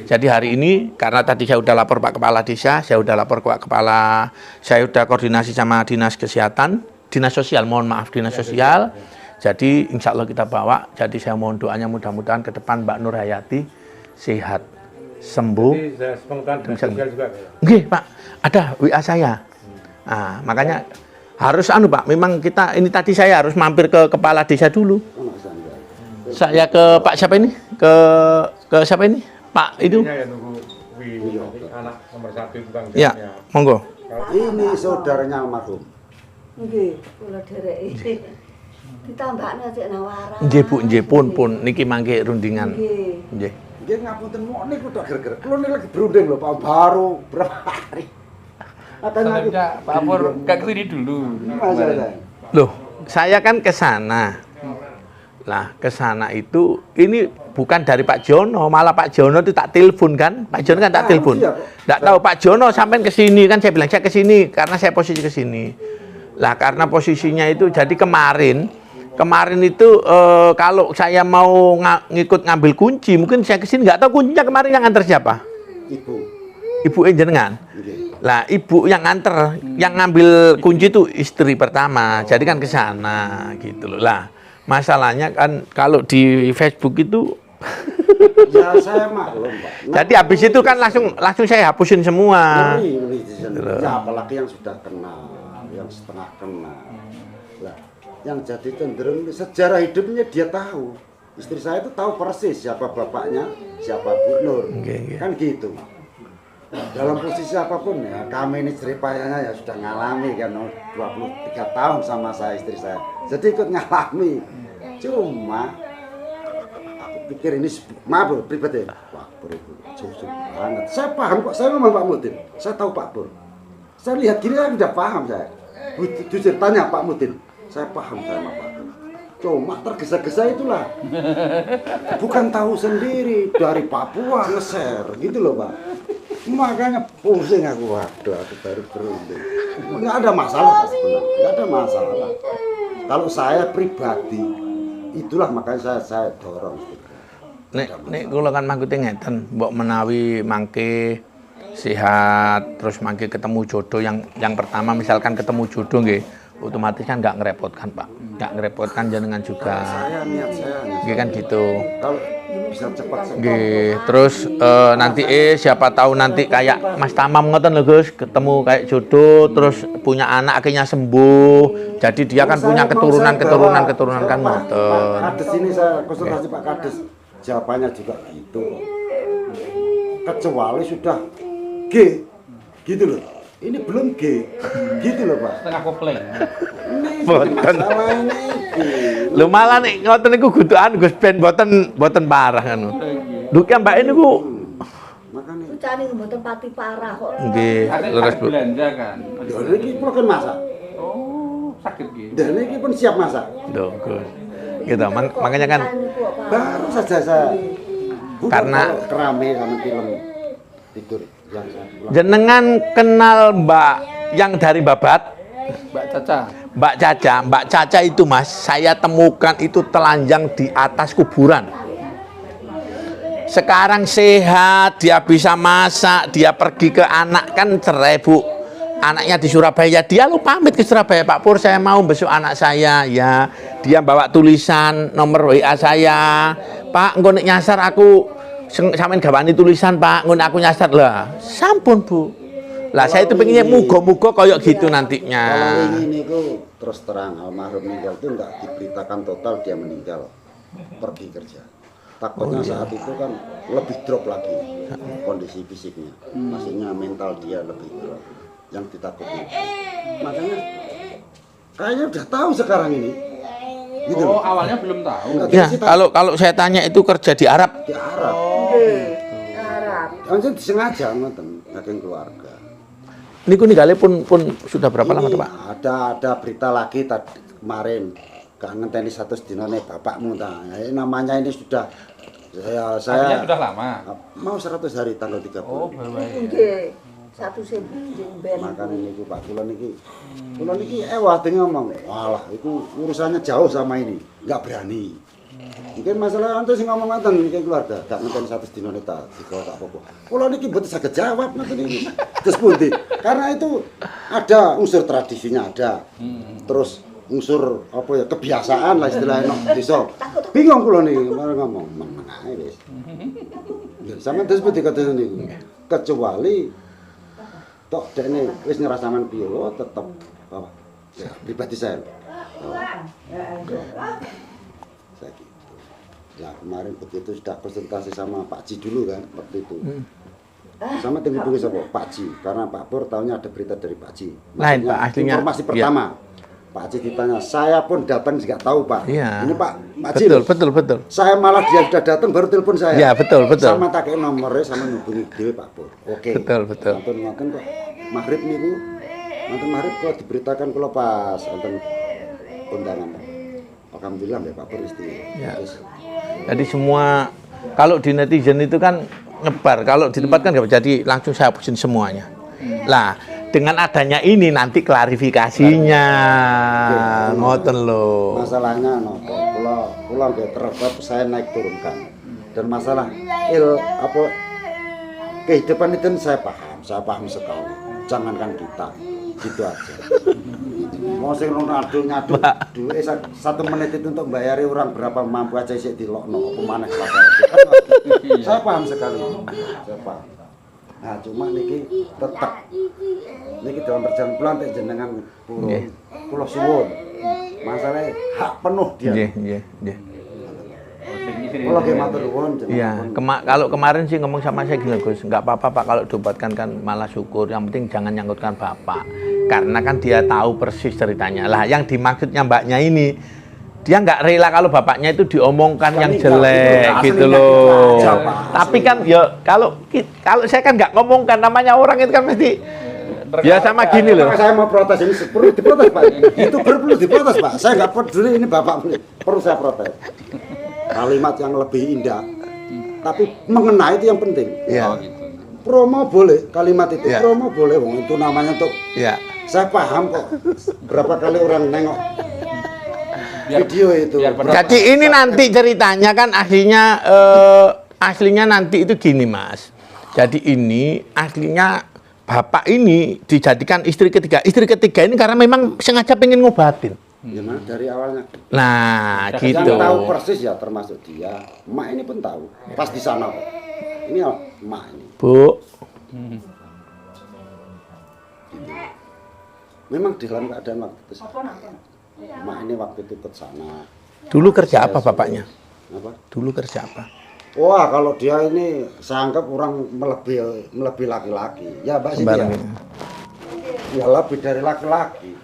Jadi hari ini karena tadi saya udah lapor Pak Kepala Desa, saya udah lapor ke Pak Kepala, saya udah koordinasi sama Dinas Kesehatan, Dinas Sosial, mohon maaf Dinas Sosial. Jadi insya Allah kita bawa. Jadi saya mohon doanya mudah-mudahan ke depan Mbak Nur Hayati sehat, sembuh. Jadi saya spontan dan sosial juga. Nggih, Pak, ada WA saya. Nah, makanya harus Pak, memang kita ini tadi saya harus mampir ke kepala desa dulu. Saya ke Pak siapa ini? Ke siapa ini? Pak itu? Ya nunggu anak nomor 1 tukang Ya, monggo. Ini saudaranya almarhum. Nggih, kula dereki. Ditambahne sik nawaran. Nggih Bu, nggih pun niki mangke rundingan. Nggih. Nggih ngapunten mau niku tok gara-gara. Kulo ini lagi berunding lho Pak, baru berapa hari. Soalnya Pak Pur gak kesini dulu. Masalah. Loh, saya kan ke sana. Lah, ke sana itu ini bukan dari Pak Jono, malah Pak Jono itu tak telepon kan. Pak Jono kan tak telepon. Enggak tahu Pak Jono sampai ke sini kan, saya bilang saya ke sini karena saya posisi ke sini. Lah, karena posisinya itu jadi kemarin itu kalau saya mau ngikut ngambil kunci, mungkin saya ke sini nggak tahu kuncinya kemarin yang antar siapa? Ibu jenengan. Lah, ibu yang antar, yang ngambil kunci itu istri pertama. Jadi kan ke sana gitu loh. Lah, masalahnya kan kalau di Facebook itu Ya saya maklum Pak. jadi habis itu kan langsung saya hapusin semua. Ya apalagi yang sudah kenal, yang setengah kenal. Lah, yang jadi cenderung sejarah hidupnya dia tahu. Istri saya itu tahu persis siapa bapaknya, siapa Bu Nur. Kan gitu. Dalam posisi apapun ya, kami ini ceripayanya ya sudah ngalami kan 23 tahun sama saya istri saya. Jadi ikut ngalami. Cuma aku pikir ini maaf pribadi. Pak Pur itu jujur banget. Saya paham kok, saya ngomong Pak Mudin. Saya tahu Pak Pur. Saya lihat gini saya sudah paham saya. Jujur tanya Pak Mudin. Saya paham sama Pak Pur. Cuma tergesa-gesa itulah. Bukan tahu sendiri dari Papua nge-share gitu loh Pak. Makanya pusing aku, waduh aku baru berunding. Nggak ada masalah sebenarnya, nggak ada masalah. Kalau saya pribadi, itulah makanya saya dorong. Nek kula kan mangkute ngeten, mbok menawi mangke sehat, terus mangke ketemu jodoh yang pertama misalkan ketemu jodoh nggih, otomatis kan nggak ngerepotkan Pak, nggak ngerepotkan jenengan juga. Niat saya. Nggih kan gitu. Kalau bisa cepat. Nggih, terus nanti siapa tahu nanti kayak Mas Tamam ngoten lho Gus, ketemu kayak jodoh terus punya anak akhirnya sembuh. Jadi dia kan punya keturunan kan ngoten. Pak Kades ini saya konsultasi Pak Kades. Jawabannya juga gitu. Kecuali sudah G. Gitu loh. Ini belum G. Gitu loh Pak. Setengah kopling. Boten. Masalah ini Lho malah nek ngoten niku gudukan Gus Ben boten parah ngono. Lho ki Mbak niku makanya Ucane mboten pati parah kok. nggih, leres Bu. Belanja kan. Lho niki pun kan masak. Oh, sakit gitu. Dan niki pun siap masak. Lho Gus. Gitu, makanya kan Baru saja saya Karena- kalau kerame sama film tidur yang saya pulang. jenengan kenal Mbak yang dari Babat? Mbak Caca. Mbak Caca itu Mas, saya temukan itu telanjang di atas kuburan. Sekarang sehat, dia bisa masak, dia pergi ke anak kan cerai Bu. Anaknya di Surabaya, dia lu pamit ke Surabaya Pak Pur, saya mau besok anak saya ya. Dia bawa tulisan nomor WA saya. Pak, engko nek nyasar aku sampean gawani tulisan Pak, engko aku nyasar lah. Sampun Bu. Lah saya itu pengennya muga-muga kayak gitu nantinya. Kalau ini niku terus terang almarhum meninggal itu enggak diberitakan total dia meninggal, pergi kerja. Takutnya saat itu kan lebih drop lagi kondisi fisiknya, maksudnya mental dia lebih drop yang ditakuti. Makanya kayaknya udah tahu sekarang ini. Gitu Oh, loh. awalnya belum tahu. Enggak Ya, dikasih tahu. kalau saya tanya itu kerja di Arab. Di Arab. Arab. Langsung disengaja ngoten saking keluarga. Niku ninggalnya pun sudah berapa lama tuh Pak? Ada berita lagi tadi kemarin gak ngenteni 100 dino nih bapakmu ta. Namanya ini sudah Artinya saya sudah lama. mau 100 hari tanggal 30. Oh, baru aja. Nggih. Satu sing ben. Makanya niku Pak kula niki ewah ngomong. Walah itu urusannya jauh sama ini. Enggak berani. Mungkin masalah antu sing ngomong ngoten iki keluarga, gak ngenteni 100 dino ta dikok gak apa-apa. Kula niki mboten saged jawab ngoten iki. Terus pundi? Karena itu ada unsur tradisinya ada. Terus unsur apa ya kebiasaan lah istilahnya nok desa. Bingung kula niki malah ngomong menengae wis. Ya sampeyan terus pundi kados niku. Kecuali tok dekne wis nyerah sampean piye tetep apa? Ya pribadi saya. Saya gitu. Ya kemarin begitu sudah presentasi sama Pak Ji dulu kan waktu itu. Sama tim hubungi siapa? Pak Ji, karena Pak Pur tahunya ada berita dari Pak Ji. Lain Pak, aslinya. Informasi pertama, Pak Ji ditanya, saya pun datang juga tahu Pak. Iya. Ini Pak Ji. Betul. Saya malah dia sudah datang baru telepon saya. Iya, betul. Sama tak kayak nomornya sama hubungi Dewi Pak Pur. Oke. Betul. Nonton kok maghrib niku, nonton maghrib kok diberitakan kalau pas nonton undangan. Alhamdulillah ya Pak Pur isti. Ya. Jadi semua kalau di netizen itu kan nyebar, kalau di tempat kan nggak jadi langsung saya hapusin semuanya. Lah dengan adanya ini nanti klarifikasinya ngoten loh. Masalahnya nopo, pulau nggak terhadap saya naik turunkan. Dan masalah kehidupan itu saya paham sekali. Jangankan kita, gitu aja. Mau sing ngadu duit 1 menit itu untuk bayari orang berapa mampu aja sih dilokno apa maneh saya paham sekali. Saya paham. Nah, cuma niki tetap niki dalam perjalanan pulang teh jenengan pulau suwun. Masalahnya hak penuh dia. Nggih. Kalau ge matur nuwun Iya, kalau kemarin sih ngomong sama saya gini Gus, nggak apa-apa Pak kalau diobatkan kan malah syukur. Yang penting jangan nyangkutkan Bapak. Karena kan dia tahu persis ceritanya. Lah yang dimaksudnya mbaknya ini, dia nggak rela kalau bapaknya itu diomongkan yang jelek gitu loh. Tapi kan ya kalau saya kan nggak ngomongkan, namanya orang itu kan mesti ya sama gini loh. Saya mau protes ini perlu diprotes Pak. Itu perlu diprotes Pak. Saya nggak peduli ini Bapak perlu saya protes. Kalimat yang lebih indah, tapi mengena itu yang penting. Iya. Promo boleh, kalimat itu promo boleh, wong itu namanya untuk. Iya. Saya paham kok. Berapa kali orang nengok video itu. Jadi ini nanti ceritanya kan aslinya nanti itu gini Mas. Jadi ini aslinya bapak ini dijadikan istri ketiga. Istri ketiga ini karena memang sengaja pengen ngobatin. Gimana dari awalnya? Nah, gitu. Yang tahu persis ya termasuk dia. Emak ini pun tahu. Pas di sana kok. Ini emak ini. Bu. Memang di dalam keadaan waktu itu. Emak ini waktu itu ke sana. Dulu kerja apa bapaknya? Apa? Dulu kerja apa? Wah, kalau dia ini saya anggap orang melebihi laki-laki. Ya, Mbak Sintia. Ya lebih dari laki-laki.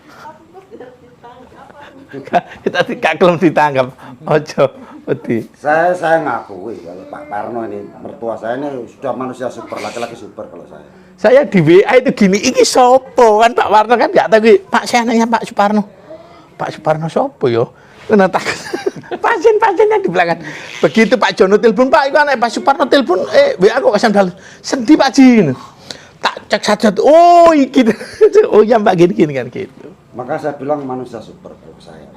Kita tidak kelem ditangkap. Ojo, wedi. Saya ngakui kalau Pak Parno ini mertua saya ini sudah manusia super, laki-laki super kalau saya. Saya di WA itu gini, iki sopo kan Pak Parno kan nggak tahu. Pak saya nanya Pak Suparno. Pak Suparno sopo yo? Kena takut. Pasien-pasiennya di belakang. Begitu Pak Jono telepon, Pak, itu anak Pak Suparno telepon, WA kok kasih dalam. Sedih Pak Jin. Tak cek saja tuh. Oh, gitu. Oh ya Mbak gini kan gitu. Maka saya bilang manusia super kalau saya.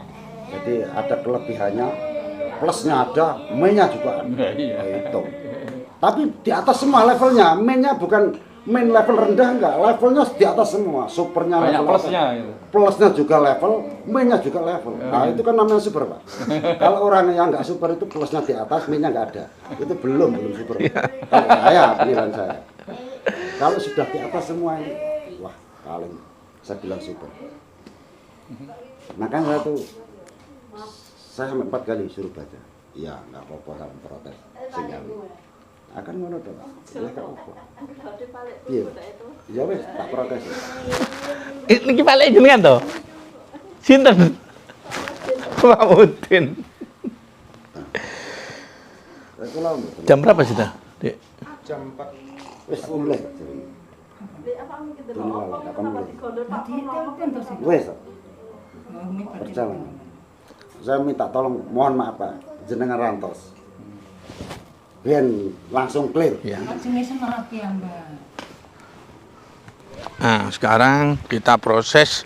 Jadi ada kelebihannya, plusnya ada, minusnya juga ada. Itu. Tapi di atas semua levelnya, minusnya bukan main level rendah enggak, levelnya di atas semua, supernya banyak level plusnya gitu. Plusnya juga level, minusnya juga level. Nah itu kan namanya super Pak. Kalau orang yang enggak super itu plusnya di atas, minusnya enggak ada. Itu belum super. Kalau saya, pilihan saya. Kalau sudah di atas semua ini, wah paling saya bilang super. Makanya saya 4 kali suruh baca. Iya, enggak apa-apa sama protes. Sehingga akan ngono to, Pak. Ya gak apa. Iya. Ya wis tak protes. Iki balik jenengan to? Sinten? Pak Udin. Jam berapa sih ta? Dek. Jam 4. Wis mulai. Wes. Berjalan. Saya minta tolong, mohon maaf Pak, jenengan rantos. Biar langsung clear. Ya. Nah, sekarang kita proses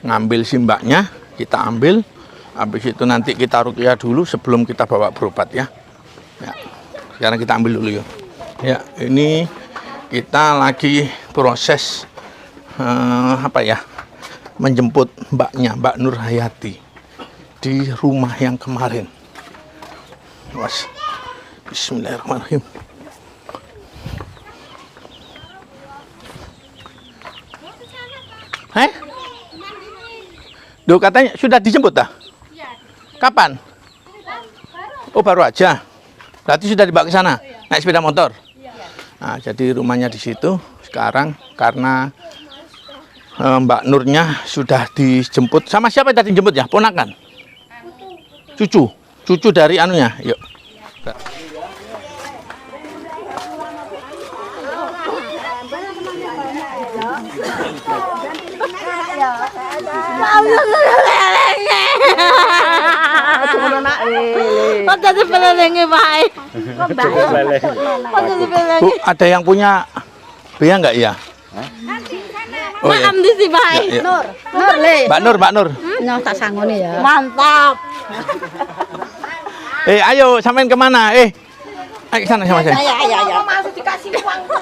ngambil si mbaknya, kita ambil. Habis itu nanti kita ruqyah dulu sebelum kita bawa berobat ya. Ya. Sekarang kita ambil dulu ya. Ya, ini kita lagi proses menjemput mbaknya, Mbak Nur Hayati di rumah yang kemarin. Was. Bismillahirrahmanirrahim. Duh, katanya sudah dijemput dah? Kapan? Oh, baru aja. Berarti sudah dibawa ke sana? Naik sepeda motor? Nah, jadi rumahnya di situ. Sekarang karena Mbak Nurnya sudah dijemput sama siapa tadi jemput ya? Ponakan? Cucu dari anunya. Yuk. Bu, ada yang punya bea nggak ya? Oh, iya. Ya, ya. Mbak Nur. tak sangoni ya. Mantap. Ayo samain kemana? Ayo ke sana sama saya. Ya. Masuk dikasih uang tuh.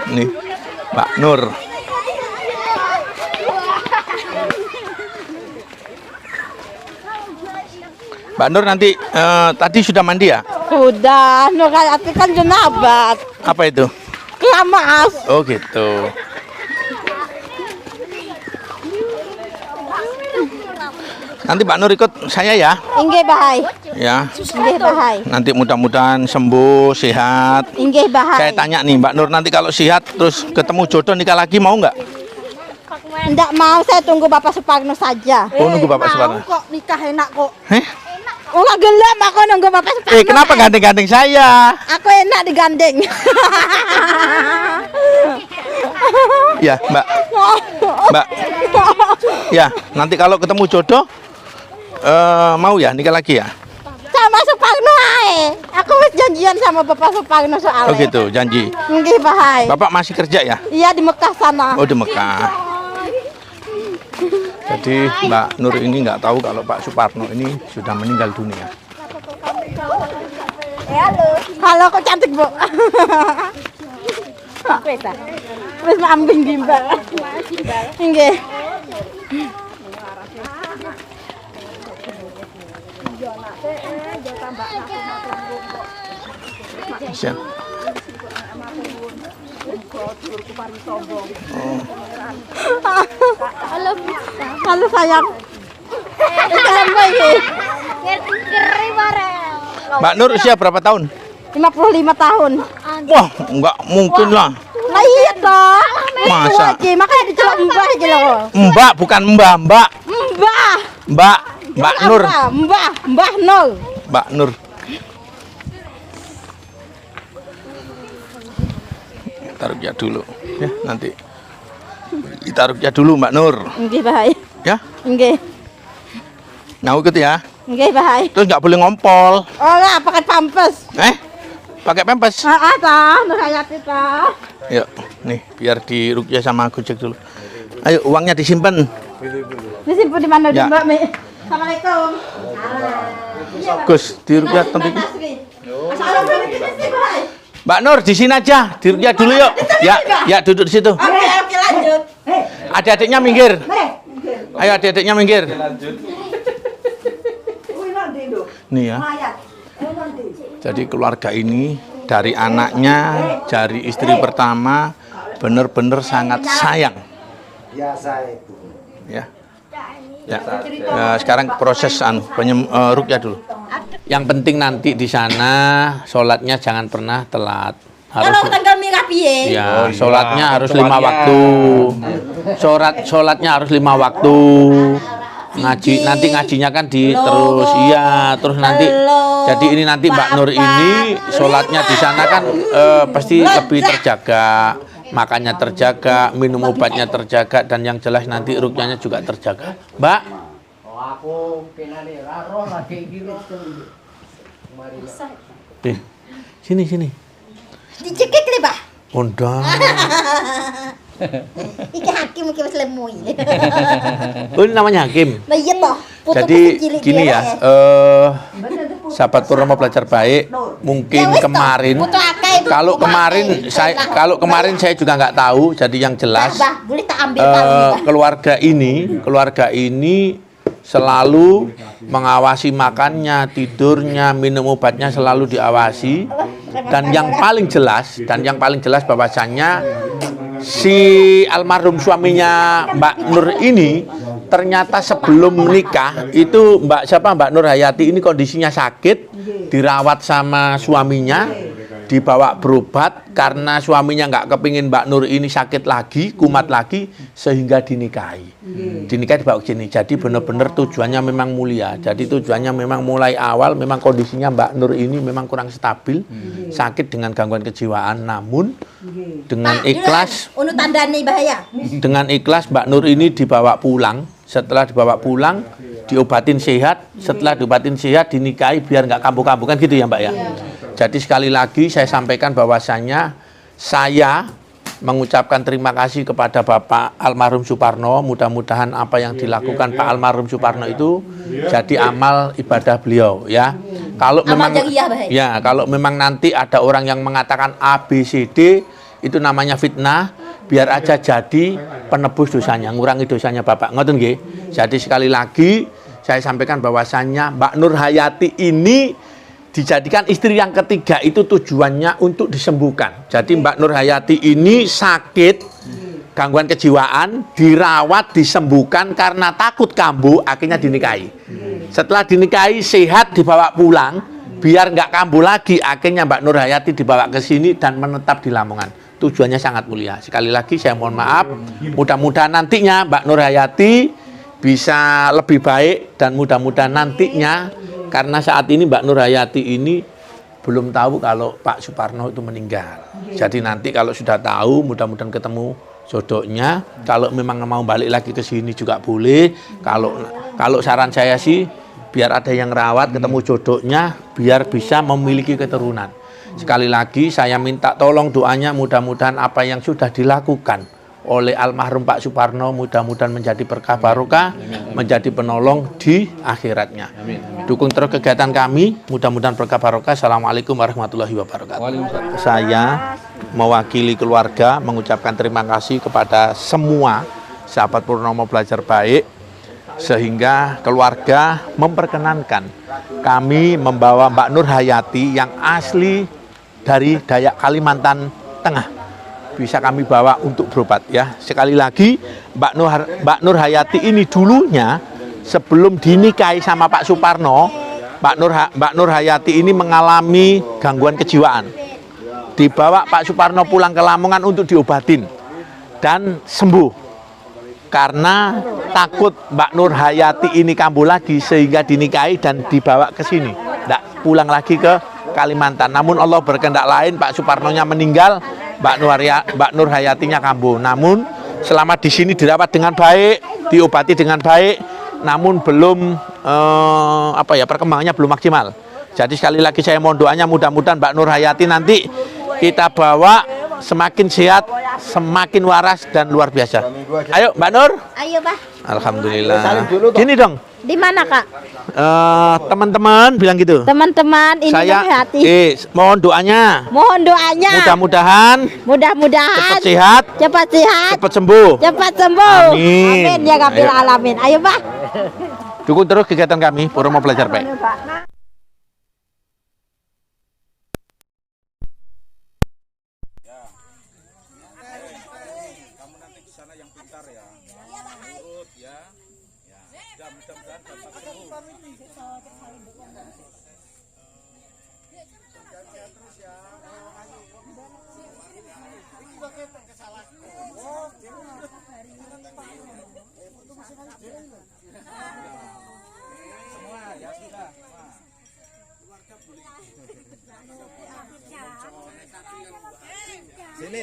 Nih, Mbak Nur. Mbak Nur nanti tadi sudah mandi ya? Sudah, Nur kan jenabat. Apa itu? Keramas. Oh gitu. Nanti Mbak Nur ikut saya ya? Inggih bahai. Ya. Inggih bahai. Nanti mudah-mudahan sembuh, sehat. Inggih bahai. Saya tanya nih Mbak Nur, nanti kalau sehat terus ketemu jodoh nikah lagi mau nggak? Enggak mau, saya tunggu Bapak Suparno saja. Oh, nunggu Bapak Suparno. Mau kok nikah enak kok. Heh? Enggak gelap aku nunggu Bapak Suparno. Kenapa gandeng-gandeng saya? Aku enak digandeng. Ya, Mbak. Mbak. Ya, nanti kalau ketemu jodoh mau ya nikah lagi ya? Sama Suparno ae. Aku wis janjian sama Bapak Suparno soalnya. Oh gitu, janji. Nggih, bahai. Bapak masih kerja ya? Iya di Mekah sana. Oh di Mekah. Jadi Mbak Nur ini nggak tahu kalau Pak Suparno ini sudah meninggal dunia. Halo. Halo, kok cantik, Bu. Wis mambing gimbal. Nggih. Siap. Halo sayang. Mbak Nur usia berapa tahun? 55 tahun. Wah, nggak mungkin lah. Lah iya toh. Masa? Makanya dicelok mbah iki lho. Mbak, bukan Mbak. Mbah. Mbak Nur. Mbah Nur. Mbak Nur. Kita rukyah dulu ya, nanti kita rukyah dulu Mbak Nur. Nggih, bahai. Ya? Nggih. Nah, ikut ya. Nggih, bahai. Terus nggak boleh ngompol. Oh, lah pakai pampers. Pakai pampers. Heeh, toh, Nur Hayati toh. Yuk, nih biar dirukyah sama Gojek dulu. Ayo, uangnya disimpan. Disimpan di mana, Ya. Mbak Mi? Assalamualaikum. Gus, dirukyah tentu. Assalamualaikum. Mbak Nur di sini aja, dirukyah dulu yuk. Ya, duduk di situ. Oke, lanjut. Adik-adiknya minggir. Ayo adik-adiknya minggir. Nih ya. Jadi keluarga ini dari anaknya, dari istri pertama benar-benar sangat sayang. Biasa Ibu. Ya. Ya. Sekarang proses rukyah dulu. Yang penting nanti di sana sholatnya jangan pernah telat. Kalau tanggal merah piye? Ya, sholatnya harus 5 waktu. Sholatnya harus 5 waktu. Ngaji nanti ngajinya kan terus iya, terus nanti jadi ini nanti Mbak Nur ini sholatnya di sana kan pasti lebih terjaga, makannya terjaga, minum obatnya terjaga, dan yang jelas nanti rukyahnya juga terjaga. Mbak. Sini. Dicekik li, Pak. Undang. Iki hakim iki wis lemu iki. Oh, ini namanya Hakim. Lah iya toh. Jadi gini ya, sahabat Purnomo Belajar Baik, mungkin kemarin kalau kemarin saya juga nggak tahu, jadi yang jelas boleh tak ambil keluarga ini selalu mengawasi makannya, tidurnya, minum obatnya selalu diawasi, dan yang paling jelas bahwasannya si almarhum suaminya Mbak Nur ini ternyata sebelum menikah itu Mbak Nur Hayati ini kondisinya sakit, dirawat sama suaminya, dibawa berobat karena suaminya nggak kepingin Mbak Nur ini sakit lagi, kumat lagi, sehingga dinikahi. Dinikahi dibawa ke sini. Jadi benar-benar tujuannya memang mulia. Jadi tujuannya memang mulai awal memang kondisinya Mbak Nur ini memang kurang stabil, sakit dengan gangguan kejiwaan. Namun dengan ikhlas, dengan ikhlas Mbak Nur ini dibawa pulang. Setelah dibawa pulang, diobatin sehat. Setelah diobatin sehat, dinikahi biar nggak kambuh-kambuh, kan gitu ya Mbak ya. Jadi sekali lagi saya sampaikan bahwasannya saya mengucapkan terima kasih kepada Bapak Almarhum Suparno. Mudah-mudahan apa yang dilakukan Pak Almarhum Suparno itu jadi amal ibadah beliau ya. Kalau memang ya, kalau memang nanti ada orang yang mengatakan A, B, C, D itu namanya fitnah, biar aja jadi penebus dosanya, ngurangi dosanya Bapak. Ngoten nggih. Jadi sekali lagi saya sampaikan bahwasannya Mbak Nur Hayati ini dijadikan istri yang ketiga itu tujuannya untuk disembuhkan. Jadi Mbak Nur Hayati ini sakit, gangguan kejiwaan, dirawat, disembuhkan karena takut kambuh, akhirnya dinikahi. Setelah dinikahi, sehat, dibawa pulang, biar nggak kambuh lagi, akhirnya Mbak Nur Hayati dibawa ke sini dan menetap di Lamongan. Tujuannya sangat mulia. Sekali lagi saya mohon maaf, mudah-mudahan nantinya Mbak Nur Hayati bisa lebih baik dan mudah-mudahan nantinya, karena saat ini Mbak Nur Hayati ini belum tahu kalau Pak Suparno itu meninggal. Jadi nanti kalau sudah tahu, mudah-mudahan ketemu jodohnya. Kalau memang mau balik lagi ke sini juga boleh. Kalau saran saya sih, biar ada yang rawat, ketemu jodohnya, biar bisa memiliki keturunan. Sekali lagi saya minta tolong doanya, mudah-mudahan apa yang sudah dilakukan oleh almarhum Pak Suparno mudah-mudahan menjadi berkah barokah, menjadi penolong di akhiratnya. Dukung terus kegiatan kami, mudah-mudahan berkah barokah. Assalamualaikum warahmatullahi wabarakatuh. Saya mewakili keluarga mengucapkan terima kasih kepada semua sahabat Purnomo Belajar Baik, sehingga keluarga memperkenankan kami membawa Mbak Nur Hayati yang asli dari Dayak Kalimantan Tengah bisa kami bawa untuk berobat ya. Sekali lagi Mbak Nur Hayati ini dulunya sebelum dinikahi sama Pak Suparno, Mbak Nur Hayati ini mengalami gangguan kejiwaan. Dibawa Pak Suparno pulang ke Lamongan untuk diobatin dan sembuh. Karena takut Mbak Nur Hayati ini kambuh lagi sehingga dinikahi dan dibawa ke sini. Nggak pulang lagi ke Kalimantan. Namun Allah berkehendak lain, Pak Suparnonya meninggal, Mbak Nur Hayatinya kambuh. Namun selama di sini dirawat dengan baik, diobati dengan baik, namun belum perkembangannya belum maksimal. Jadi sekali lagi saya mohon doanya, mudah-mudahan Mbak Nur Hayati nanti kita bawa semakin sehat, semakin waras dan luar biasa. Ayo Mbak Nur. Ayo Pak. Alhamdulillah. Gini dong. Di mana Kak? Teman-teman bilang gitu. Teman-teman ini saya hati. Mohon doanya. Mohon doanya. Mudah-mudahan cepat sehat. Cepat sehat. Cepat sembuh. Cepat sembuh. Amin. Amin ya Rabbil alamin. Ayo Pak. Dukung terus kegiatan kami Purnomo Belajar Baik.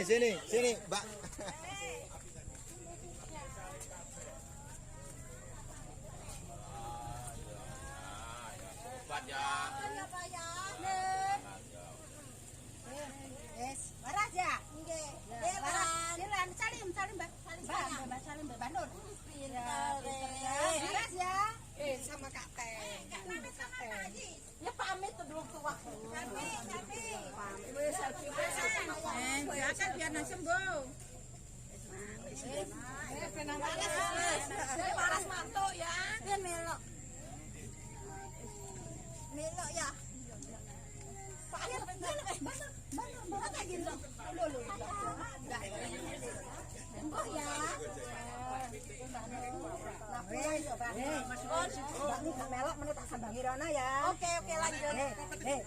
Sini, Mbak. Sama Kak Teh. Ya pamit dulu tua. Akan biar sembuh. Paras mantu ya. Biar melok. Melok ya. Sembuh ya. Rono ya. Oke, lanjut. Nih,